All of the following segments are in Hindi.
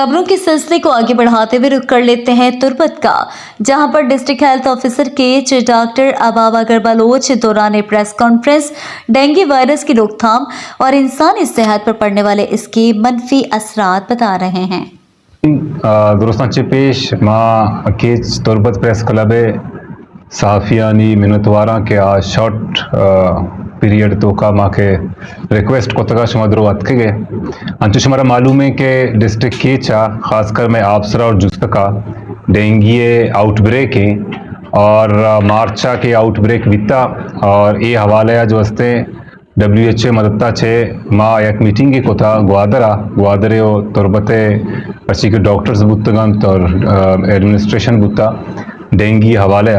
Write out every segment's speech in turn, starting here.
खबरों की सिलसिले को आगे बढ़ाते हुए रुख कर लेते हैं तुर्बत का, जहां पर डिस्ट्रिक्ट हेल्थ ऑफिसर के डॉक्टर अबाब अग्रबलोच दौरान प्रेस कॉन्फ्रेंस डेंगू वायरस की रोकथाम और इंसानी सेहत पर पड़ने वाले इसके मनफी असरात बता रहे हैं। दुरुस्तांचे पेश मां केच तुर्बत प्रेस क्लब सहाफ़ियानी मिनतवारा के आ शॉर्ट पीरियड तो का माँ के रिक्वेस्ट को तक शुमादरो अतके गए अंचुश हमारा मालूम है कि डिस्ट्रिक्ट केचा खासकर में आबसरा और जुस्ता का डेंगू आउटब्रेक है और मार्चा के आउटब्रेक बीता और ये हवाले जो हस्ते WHO मददता छे माँ एक मीटिंग को था ग्वादरे तुरबते अच्छी के डॉक्टर्स बुतगन और एडमिनिस्ट्रेशन बुता डेंगू हवाले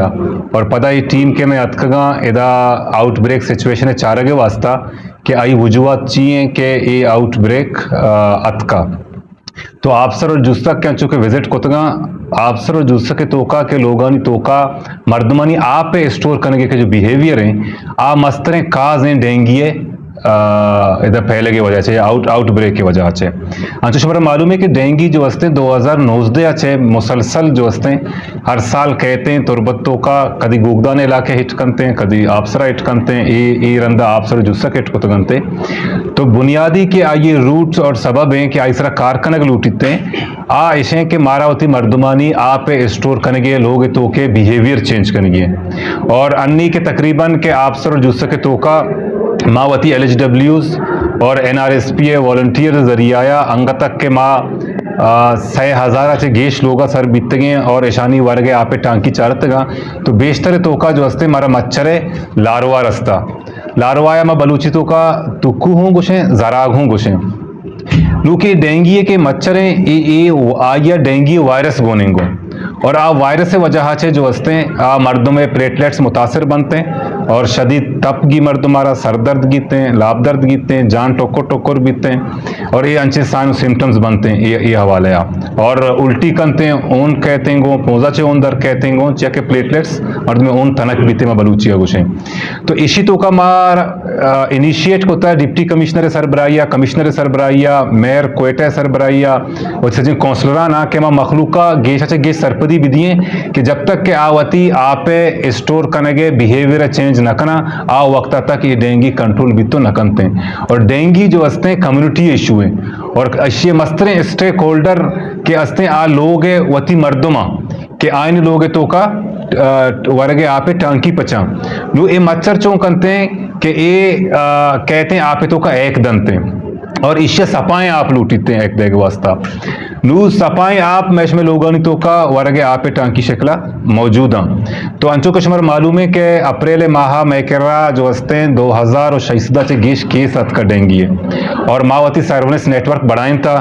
और पता ही टीम के में अतकगा एदा आउटब्रेक सिचुएशन है चारगे वास्ता कि आई वजूहत चाहिए कि ये आउटब्रेक अतका तो आबसर और जुस्सा क्या चुके विजिट कोतगा आबसर और जुस्सा के तोका के लोगानी तोका मर्दमानी आप पे स्टोर करने के जो बिहेवियर हैं आ मस्तरें काज हैं डेंगू इधर पहले की वजह से आउटब्रेक की वजह से अच्छा हमारा मालूम है कि डेंगू जो हस्ते 2019 अच्छे मुसलसल जो हस्ते हर साल कहते हैं तुरबतों का कभी गोगदान इलाके हिट करते हैं कभी आबसरा हिट करते हैं ये रंदा आबसर जुस्सा हिट को तगनते तो बुनियादी के ये रूट्स और सबब हैं कि आइसरा कारखाना लूटते हैं ऐसे कि मारावती मर्दमानी आप स्टोर करेंगे लोग तो के बिहेवियर चेंज करेंगे और अन्नी के तकरीबन के आबसर और जुस्सा के तोका मावती LHWs और NRSP वॉलंटियर जरिया अंग तक के माँ 6,000 से गेश लोगा सर बीतगे और ऐशानी वर्गे आपे टांकी चारतगा तो बेशतर तोका जो हस्ते मारा मच्छरे लारवा रस्ता लारवाया माँ बलूची तोका तुक्कू हूँ गुशे जराग हूँ गुशे लूकी डेंगू के मच्छरें आया डेंगू वायरस बोनेंगो और आ वायरस से वजह से जो हस्ते मर्दों में प्लेटलेट्स मुतासर बनते हैं और शदीद तप की मर्द हमारा सर दर्द गीते हैं लाभ दर्द गीते हैं जान टोकर बीतते हैं और ये अच्छे साइन सिम्टम्स बनते हैं ये हवाले और उल्टी करते हैं ऊन कहते हैं गो पोजा चे ऊन दर कहते हैं गो चे के प्लेटलेट्स मर्द में ऊन तनक बीते में बलूची गुशे तो इसी तो का मार इनिशिएट होता है डिप्टी कमिश्नर सरबराहिया कमिश्नर सरबराहिया मेयर कोयटा सरबराहिया और सचिव कौंसलरा ना के माँ मखलूका गेशा चे गेश सरपदी विधिए कि जब तक के आवती आपे स्टोर करेंगे बिहेवियर चेंज न करना आ वक्त तक ये डेंगू कंट्रोल भी तो न करते हैं और डेंगू जो हस्ते हैं कम्युनिटी इशू है और अश्य मस्तरे स्टेक होल्डर के हस्ते आ लोग वती मर्दमा के आयन लोग तो का वर्गे आपे टांकी पचा लो ये मच्छर चौं करते हैं कि ये कहते हैं आपे तो का एक दंते और इससे सपाएं आप लूटते हैं एक देख वास्ता नू सपाएं आप मैश में लोगों तो का वर्गे आपे टांकी शक्ला मौजूद हैं तो अंचो कश्मीर मालूम है कि अप्रैल माह मैकरा जो हस्ते हैं 2016 से गेश केस अत का डेंगू है और मावती सर्वेलेंस नेटवर्क बढ़ाएं था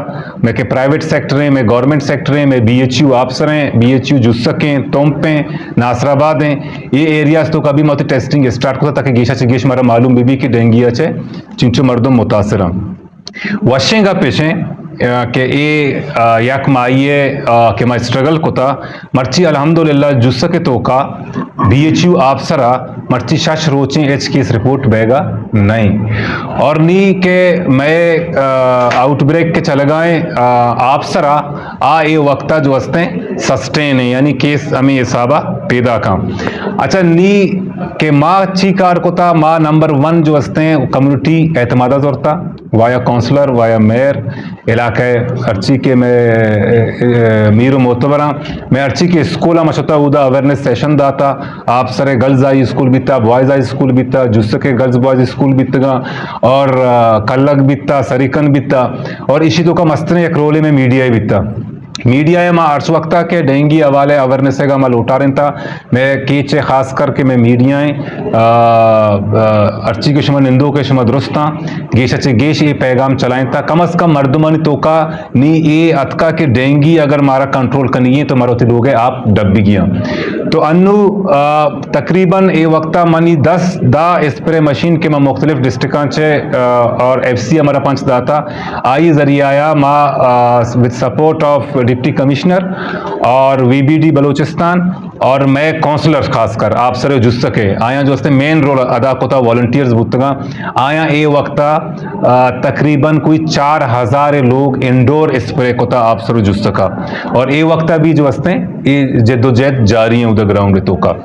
मैं के प्राइवेट सेक्टर में गवर्नमेंट सेक्टर में BHU आफसरें BHU जुस्सकें तोमपें नासराबाद हैं ये एरियाज तो कभी मत टेस्टिंग स्टार्ट होता ताकि गेशा से गेश मारा मालूम बीबी की डेंगू अच्छे चिंचो मर्दों मुतासर वशेंगा पेशे के यक माइए के मैं स्ट्रगल कोता मर्ची अल्हम्दुलिल्लाह जुस्सा के तो का BHU आफसरा मर्ची शश रोचे एच केस रिपोर्ट बेगा नहीं और नी के मैं आउटब्रेक के चले गए आफसरा ये वक्ता जो हस्ते सस्टेन है यानी केस हमें हिसाबा पैदा का अच्छा नी के माँ अच्छी कार कोता माँ नंबर 1 जो हस्ते हैं कम्युनिटी एतमादा जोरता वाया काउंसलर वाया मेयर इलाके अर्ची के मैं मीर मोतबरा मैं अर्ची के स्कूल मशता उदा अवेयरनेस सेशन दाता आप सरे गर्ल्स आई स्कूल बीता बॉयज़ आई स्कूल बीता जुस्से के गर्ल्स बॉयज़ स्कूल बीतगा और कल्लक बीता सरीकन बीता और इसी तो का मस्तने एक रोले में मीडिया बीता मीडिया है माँ अर्श वक्ता के डेंगू हवाले अवेयरनेस है माँ लौटा रहे था मैं कीचे खास करके मैं मीडिया अर्ची के शुमा निंदो के शुमा दुरुस्ता गेश अच्छे गेश ये पैगाम चलाएं था कम अज कम मर्दमानी तो का नी ये अतका के डेंगू अगर मारा कंट्रोल करनी है तो मरोती लोग आप डब्बी गया तो अन्नू तकरीबन ये वक्ता मनी 10 स्प्रे मशीन के माँ मुख्तलिफ डिस्ट्रिक्ट से और FC हमारा पंच दाता आई जरिया माँ with support of deputy commissioner और VBD बलोचिस्तान और मैं काउंसलर खासकर आप सर जुस सके आया जो असते मेन रोल अदा कोता वॉलंटियर्स बुतगा आया ए वक्ता तकरीबन कोई 4000 लोग इंडोर स्प्रे कोता आप सर जुस सका और ए वक्ता भी जो असते ये जद्दोजहद जारी है उधर ग्राउंड तो का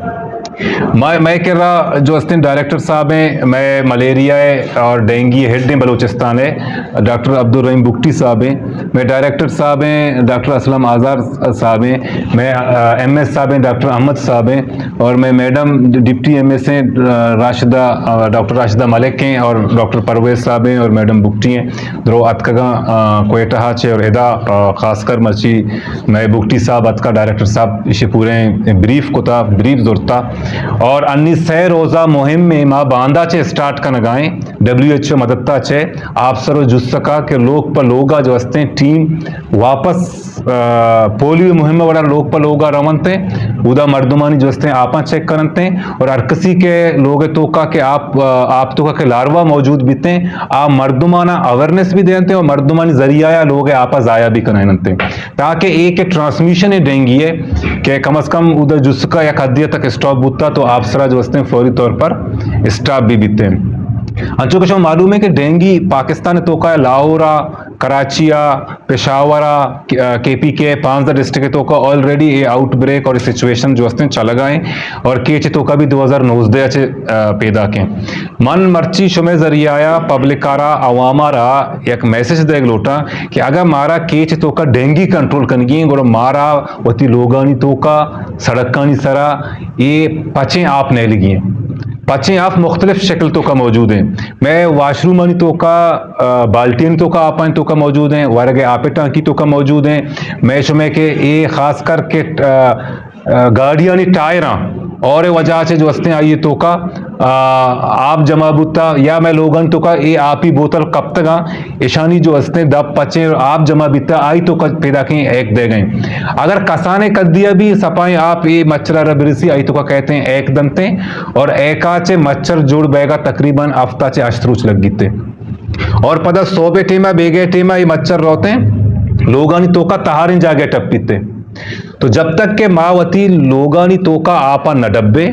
मैं कह रहा जो असते डायरेक्टर साहब हैं मैं मलेरिया है और डेंगू हेड हैं बलूचिस्तान है डॉक्टर अब्दुल रहीम बुगटी साहब हैं मैं डायरेक्टर साहब हैं डॉक्टर असलम आज़ार साहब हैं मैं एमएस साहब हैं डॉक्टर अहमद साहब हैं और मैं मैडम डिप्टी एमएस हैं डॉक्टर राशिदा मलिक हैं और डॉक्टर परवेज साहब हैं और मैडम बुगटी हैं द्रो अतकगा कोयटा हाचे और हिदा खासकर मर्ची मैं बुगटी साहब अतका डायरेक्टर साहब इसे पूरे ब्रीफ कोता ब्रीफ जोरता और अन्नी 6 रोज़ा मुहिम में माँ बांदा चे स्टार्ट का नगाएं WHO मददता चे आप सरो जुस सका के लोग पर लोगा जो हस्ते टीम वापस पोलियो मुहिम बड़ा लोग पर लोगा रवनते उदा मर्दुमानी जो हस्ते आपा चेक करते और हर किसी के लोग तो का के आप तो का के लार्वा मौजूद बीते आप मर्दुमाना अवेयरनेस भी देते और मर्दुमानी जरिया या लोग आपा जाया भी कराते ताकि एक ट्रांसमिशन है डेंगू है कि कम से कम उधर जुस्का या खाद्य तक स्टॉप बुता तो आप सरा जो हस्ते फौरी तौर पर स्टाफ भी बीते अंचो कुछ मालूम है कि डेंगू पाकिस्तान तो का लाहौरा कराचिया पेशावरा KPK 5 डिस्ट्रिक्ट तो का ऑलरेडी ये आउटब्रेक और सिचुएशन जो हस्ते चल गए और केच तो का भी 2019 अच्छे पैदा के मन मर्ची शुमे जरिया पब्लिकारा अवामारा एक मैसेज दे लोटा कि अगर मारा केच तो का डेंगू कंट्रोल कनगी और मारा वती लोगानी तो का सड़कानी सरा ये पचे आप नहीं लगी पचे आप मुख्तलिफ शक्ल तो का मौजूद हैं मैं वाशरूम आनी तो का बाल्टियन तो का आप तो का मौजूद हैं वारगे आपे टांकी तो का मौजूद हैं मैं शुमे के ये खास करके गाड़ियानी टायरा और वजह से जो हस्ते आई तो का आप जमा बुता या मैं लोगन तो का ये आप ही बोतल कब तक ईशानी जो हस्ते दब पचे आप जमा बिता आई तो का पैदा कहीं एक दे गए अगर कसाने कर दिया भी सपाई आप ये मच्छर रबरसी आई तो का कहते हैं एक दंते और एकाचे मच्छर जुड़ बेगा तकरीबन आफ्ता चे अशत्रुच लग गीते और पदा 100 टेमा बेगे टेमा ये मच्छर रोते हैं लोगानी तो का तहारिन जागे टप्पीते तो जब तक के मावती लोगानी तोका आपा न डब्बे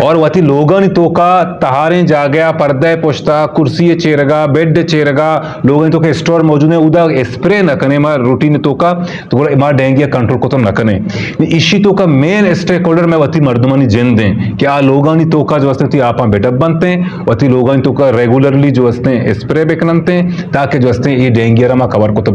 और वती लोगानी तोका तहारे जागया पर्दे पुश्ता कुर्सी चेरगा बेड चेरगा लोगानी तो के स्टोर मौजूद है उदा स्प्रे न कने मा रूटीन तोका तो बोला मा डेंगू कंट्रोल को तो न कने इसी तो का मेन स्टेक होल्डर में वती मर्दमानी जिन दें कि आ लोगानी तोका जो हस्ते आपा बेडअप बनते हैं वती लोगानी तोका रेगुलरली जो हस्ते स्प्रे बेकनते ताकि जो हस्ते ये डेंगू रमा कवर को तो